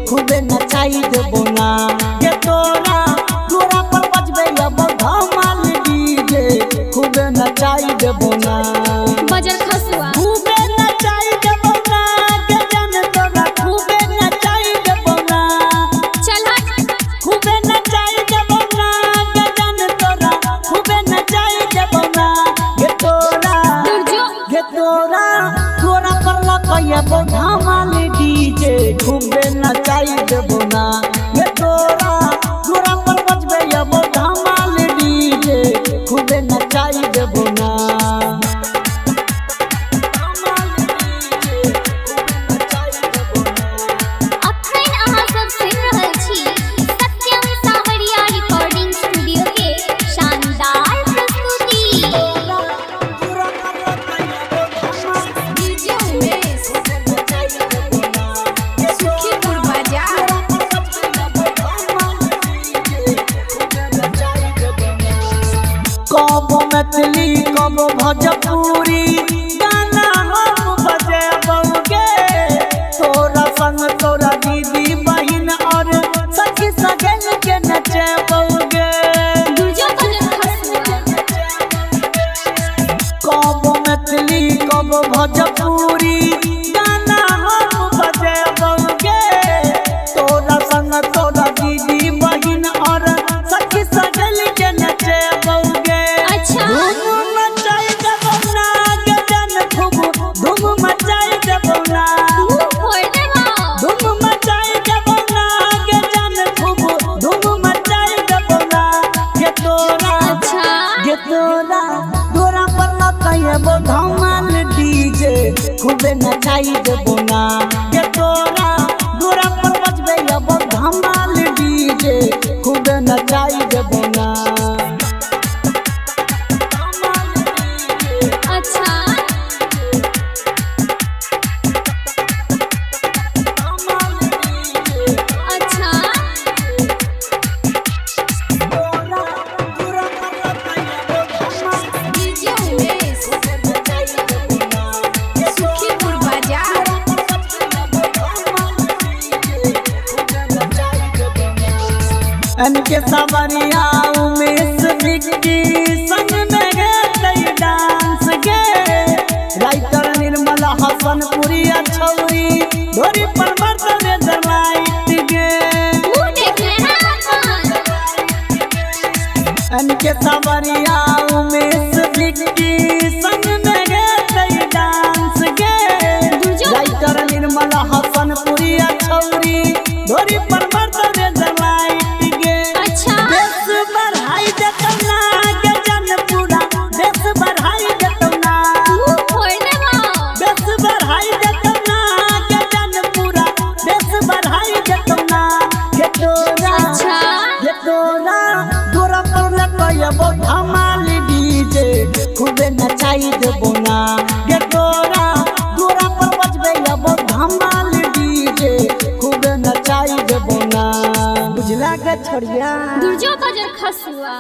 खूबे नचाई देबो ना के तोरा तोरा पर बजबे अब धमाल डीजे खूबे नचाई देबो ना बजर खसुआ खूबे नचाई देबो ना के जन तोरा खूबे नचाई देबो ना चल हट खूबे नचाई देबो ना के जन तोरा खूबे नचाई देबो ना के तोरा तोरा पर लकैबो धमाल डीजे खूबे नचाई देबो ना ये तोरा पर बजबे अब धमाल डीजे खूबे नचाई देबो ना अखन अहाँ सब सुनि रहल छी सत्यम सावरिया रिकॉर्डिंग स्टूडियो के शानदार प्रस्तुति डीजे उमेश सुखीपुर बाजार कब मैथिली कब भोजपुरी गाना हम बजेबौगे तोरा संग तोरा दीदी बहिन और सखी सगन के नचबौगे दुर्जो बजर खसुआ कब मैथिली कब भोजपुरी गाना हम बजेबौगे तोरा संग तोरा दीदी बहिन और सखी सगन के नचबौगे अच्छा धूम मचाई देबो ना गजन खूब धूम मचाई देबो ना मुंह फोड़ देबो धूम मचाई देबो ना गजन खूब धूम मचाई देबो ना के तोरा तोरा पर लकैबो धमाल डीजे खूबे नचाई देबो ना के तोरा पर बजबे अब धमाल डीजे खूबे नचाई देबो ना अच्छा अच्छा डीजे उमेश सुखीपुर बाजार अनके सावरिया उमेश विक्की संग में गए डांस गे राइटर निर्मल हसन पुरी छौरी धोरी पर बर्तन दलाइत गे मुंह देख लेना अनके सावरिया उमेश विक्की संग में गए डांस गे राइटर निर्मल हसन पुरी छौरी धोरी पर बर्तन दलाइत गे अच्छा देश बढ़ाई देतौ ना गजन पूरा देश बढ़ाई देतौ ना मुंह फोड़ देबो देश बढ़ाई देतौ ना गजन पूरा देश बढ़ाई देतौ ना के तोरा अच्छा तोरा पर लकैबो धमाल डीजे खूबे नचाई देबो ना के तोरा पर बजबे अब धमाल डीजे खूबे नचाई देबो ना बुझला के छोड़िया दुर्जो बजर खसुआ